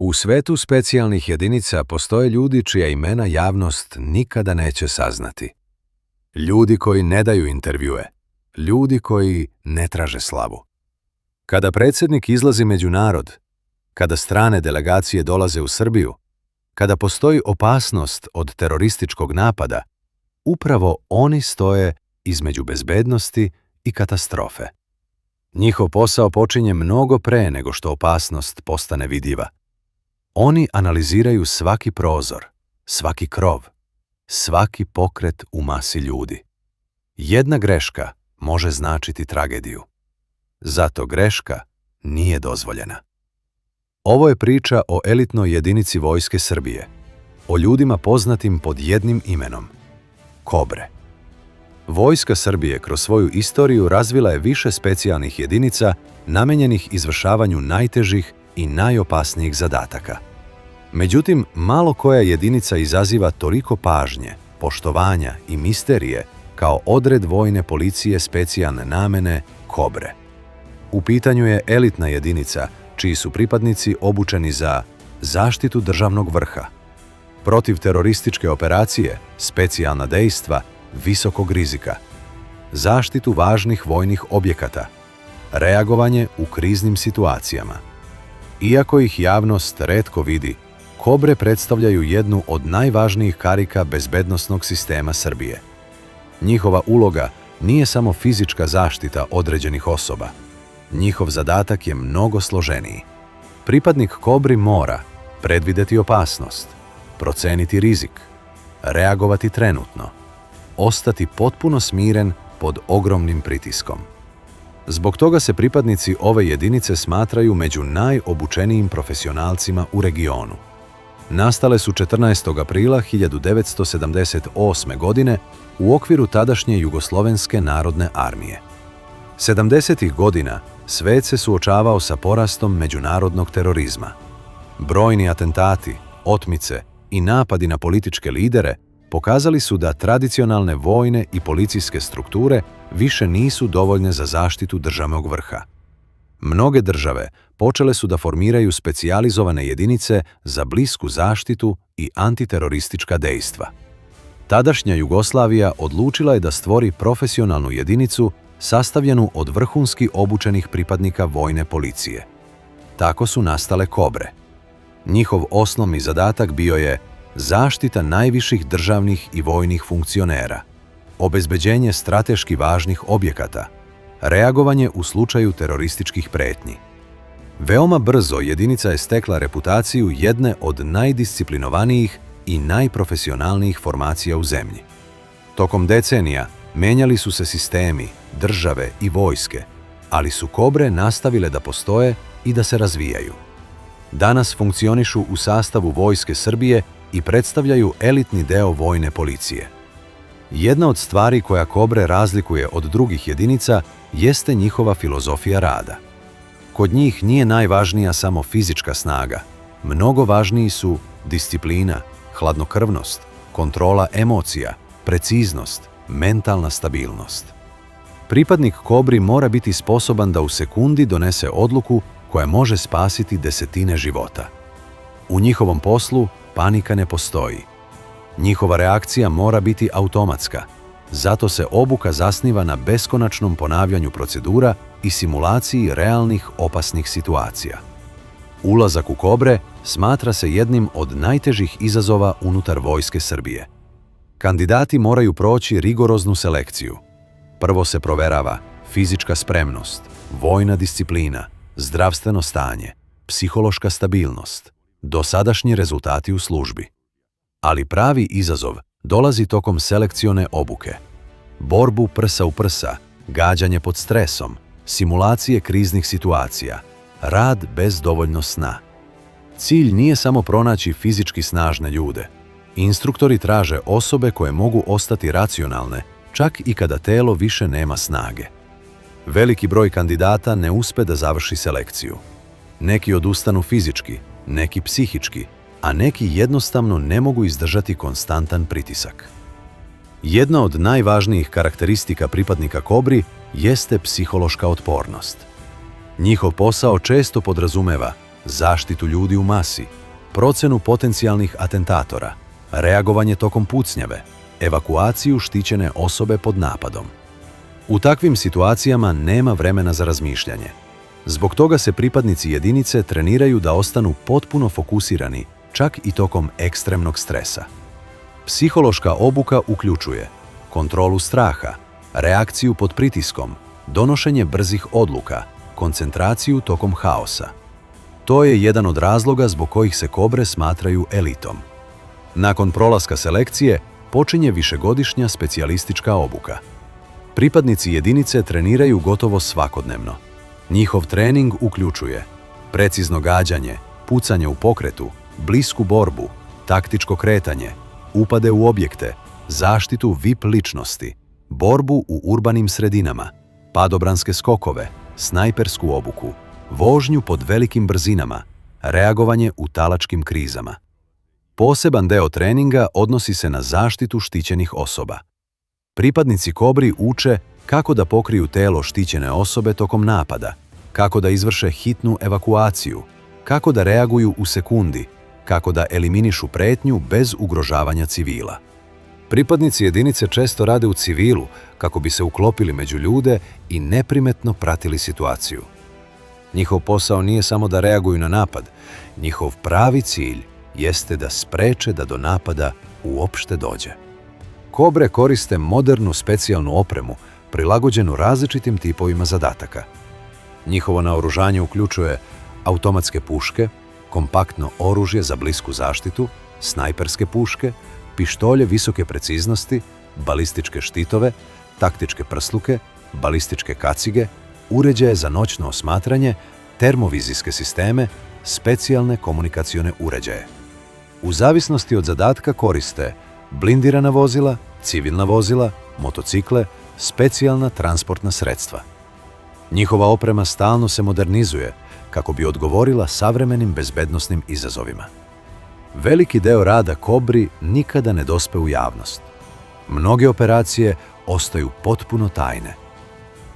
U svetu specijalnih jedinica postoje ljudi čija imena javnost nikada neće saznati. Ljudi koji ne daju intervjue. Ljudi koji ne traže slavu. Kada predsjednik izlazi među narod, kada strane delegacije dolaze u Srbiju, kada postoji opasnost od terorističkog napada, upravo oni stoje između bezbednosti i katastrofe. Njihov posao počinje mnogo pre nego što opasnost postane vidljiva. Oni analiziraju svaki prozor, svaki krov, svaki pokret u masi ljudi. Jedna greška može značiti tragediju. Zato greška nije dozvoljena. Ovo je priča o elitnoj jedinici Vojske Srbije, o ljudima poznatim pod jednim imenom – Kobre. Vojska Srbije kroz svoju istoriju razvila je više specijalnih jedinica namenjenih izvršavanju najtežih i najopasnijih zadataka. Međutim, malo koja jedinica izaziva toliko pažnje, poštovanja i misterije kao odred vojne policije specijalne namene Kobre. U pitanju je elitna jedinica čiji su pripadnici obučeni za zaštitu državnog vrha, protiv terorističke operacije, specijalna dejstva, visokog rizika, zaštitu važnih vojnih objekata, reagovanje u kriznim situacijama. Iako ih javnost retko vidi, Kobre predstavljaju jednu od najvažnijih karika bezbednosnog sistema Srbije. Njihova uloga nije samo fizička zaštita određenih osoba. Njihov zadatak je mnogo složeniji. Pripadnik Kobri mora predvidjeti opasnost, proceniti rizik, reagovati trenutno, ostati potpuno smiren pod ogromnim pritiskom. Zbog toga se pripadnici ove jedinice smatraju među najobučenijim profesionalcima u regionu. Nastale su 14. aprila 1978. godine u okviru tadašnje Jugoslovenske narodne armije. 70. godina svet se suočavao sa porastom međunarodnog terorizma. Brojni atentati, otmice i napadi na političke lidere pokazali su da tradicionalne vojne i policijske strukture više nisu dovoljne za zaštitu državnog vrha. Mnoge države počele su da formiraju specijalizovane jedinice za blisku zaštitu i antiteroristička dejstva. Tadašnja Jugoslavija odlučila je da stvori profesionalnu jedinicu sastavljenu od vrhunski obučenih pripadnika vojne policije. Tako su nastale Kobre. Njihov osnovni zadatak bio je zaštita najviših državnih i vojnih funkcionera, obezbeđenje strateški važnih objekata, reagovanje u slučaju terorističkih pretnji. Veoma brzo jedinica je stekla reputaciju jedne od najdisciplinovanijih i najprofesionalnijih formacija u zemlji. Tokom decenija menjali su se sistemi, države i vojske, ali su Kobre nastavile da postoje i da se razvijaju. Danas funkcionišu u sastavu Vojske Srbije i predstavljaju elitni deo vojne policije. Jedna od stvari koja Kobre razlikuje od drugih jedinica jeste njihova filozofija rada. Kod njih nije najvažnija samo fizička snaga. Mnogo važniji su disciplina, hladnokrvnost, kontrola emocija, preciznost, mentalna stabilnost. Pripadnik Kobri mora biti sposoban da u sekundi donese odluku koja može spasiti desetine života. U njihovom poslu panika ne postoji. Njihova reakcija mora biti automatska, zato se obuka zasniva na beskonačnom ponavljanju procedura i simulaciji realnih opasnih situacija. Ulazak u Kobre smatra se jednim od najtežih izazova unutar Vojske Srbije. Kandidati moraju proći rigoroznu selekciju. Prvo se proverava fizička spremnost, vojna disciplina, zdravstveno stanje, psihološka stabilnost, dosadašnji rezultati u službi. Ali pravi izazov dolazi tokom selekcione obuke. Borbu prsa u prsa, gađanje pod stresom, simulacije kriznih situacija, rad bez dovoljno sna. Cilj nije samo pronaći fizički snažne ljude. Instruktori traže osobe koje mogu ostati racionalne, čak i kada telo više nema snage. Veliki broj kandidata ne uspe da završi selekciju. Neki odustanu fizički, neki psihički, a neki jednostavno ne mogu izdržati konstantan pritisak. Jedna od najvažnijih karakteristika pripadnika Kobri jeste psihološka otpornost. Njihov posao često podrazumeva zaštitu ljudi u masi, procenu potencijalnih atentatora, reagovanje tokom pucnjave, evakuaciju štićene osobe pod napadom. U takvim situacijama nema vremena za razmišljanje. Zbog toga se pripadnici jedinice treniraju da ostanu potpuno fokusirani, čak i tokom ekstremnog stresa. Psihološka obuka uključuje kontrolu straha, reakciju pod pritiskom, donošenje brzih odluka, koncentraciju tokom haosa. To je jedan od razloga zbog kojih se kobre smatraju elitom. Nakon prolaska selekcije počinje višegodišnja specijalistička obuka. Pripadnici jedinice treniraju gotovo svakodnevno. Njihov trening uključuje precizno gađanje, pucanje u pokretu, blisku borbu, taktičko kretanje, upade u objekte, zaštitu VIP ličnosti, borbu u urbanim sredinama, padobranske skokove, snajpersku obuku, vožnju pod velikim brzinama, reagovanje u talačkim krizama. Poseban deo treninga odnosi se na zaštitu štićenih osoba. Pripadnici Kobri uče kako da pokriju telo štićene osobe tokom napada, kako da izvrše hitnu evakuaciju, kako da reaguju u sekundi, kako da eliminišu pretnju bez ugrožavanja civila. Pripadnici jedinice često rade u civilu kako bi se uklopili među ljude i neprimetno pratili situaciju. Njihov posao nije samo da reaguju na napad, njihov pravi cilj jeste da spreče da do napada uopšte dođe. Kobre koriste modernu specijalnu opremu prilagođenu različitim tipovima zadataka. Njihovo naoružanje uključuje automatske puške, kompaktno oružje za blisku zaštitu, snajperske puške, pištolje visoke preciznosti, balističke štitove, taktičke prsluke, balističke kacige, uređaje za noćno osmatranje, termovizijske sisteme, specijalne komunikacione uređaje. U zavisnosti od zadatka koriste blindirana vozila, civilna vozila, motocikle, specijalna transportna sredstva. Njihova oprema stalno se modernizuje kako bi odgovorila savremenim bezbednosnim izazovima. Veliki deo rada Kobri nikada ne dospe u javnost. Mnoge operacije ostaju potpuno tajne.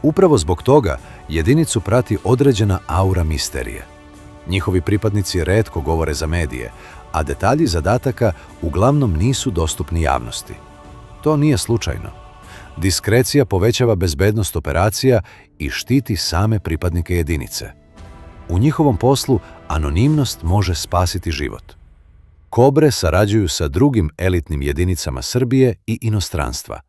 Upravo zbog toga jedinicu prati određena aura misterije. Njihovi pripadnici retko govore za medije, a detalji zadataka uglavnom nisu dostupni javnosti. To nije slučajno. Diskrecija povećava bezbednost operacija i štiti same pripadnike jedinice. U njihovom poslu anonimnost može spasiti život. Kobre sarađuju sa drugim elitnim jedinicama Srbije i inostranstva.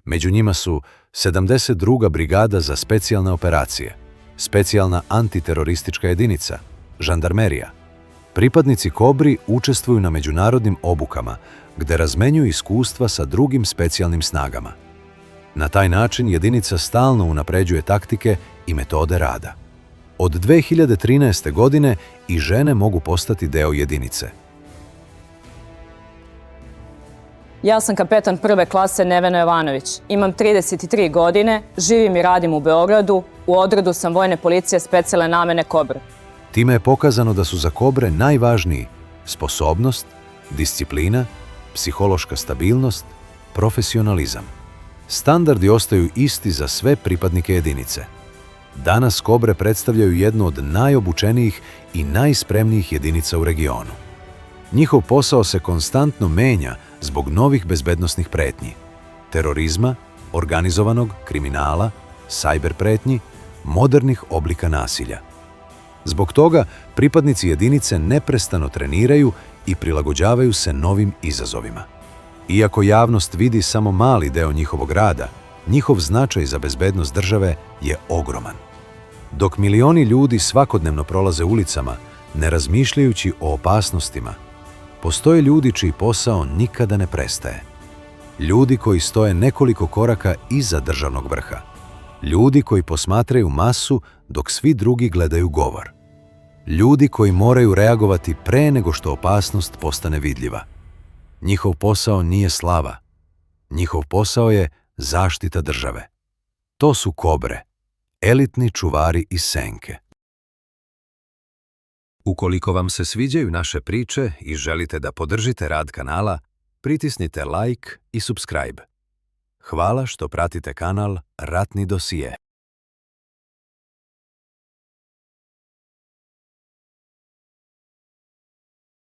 Među njima su 72. brigada za specijalne operacije, specijalna antiteroristička jedinica, žandarmerija. Pripadnici Kobri učestvuju na međunarodnim obukama, gde razmenjuju iskustva sa drugim specijalnim snagama. Na taj način jedinica stalno unapređuje taktike i metode rada. Od 2013. godine i žene mogu postati deo jedinice. Ja sam kapetan prve klase Nevena Jovanović. Imam 33 godine, živim i radim u Beogradu, u odredu sam vojne policije specijalne namene Kobre. Time je pokazano da su za Kobre najvažniji sposobnost, disciplina, psihološka stabilnost, profesionalizam. Standardi ostaju isti za sve pripadnike jedinice. Danas Kobre predstavljaju jednu od najobučenijih i najspremnijih jedinica u regionu. Njihov posao se konstantno menja zbog novih bezbednosnih pretnji, terorizma, organizovanog kriminala, sajber pretnji, modernih oblika nasilja. Zbog toga pripadnici jedinice neprestano treniraju i prilagođavaju se novim izazovima. Iako javnost vidi samo mali deo njihovog rada, njihov značaj za bezbednost države je ogroman. Dok milioni ljudi svakodnevno prolaze ulicama, ne razmišljajući o opasnostima, postoje ljudi čiji posao nikada ne prestaje. Ljudi koji stoje nekoliko koraka iza državnog vrha. Ljudi koji posmatraju masu dok svi drugi gledaju govor. Ljudi koji moraju reagovati pre nego što opasnost postane vidljiva. Njihov posao nije slava. Njihov posao je zaštita države. To su Kobre, elitni čuvari iz senke. Ukoliko vam se sviđaju naše priče i želite da podržite rad kanala, pritisnite like i subscribe. Hvala što pratite kanal Ratni dosije.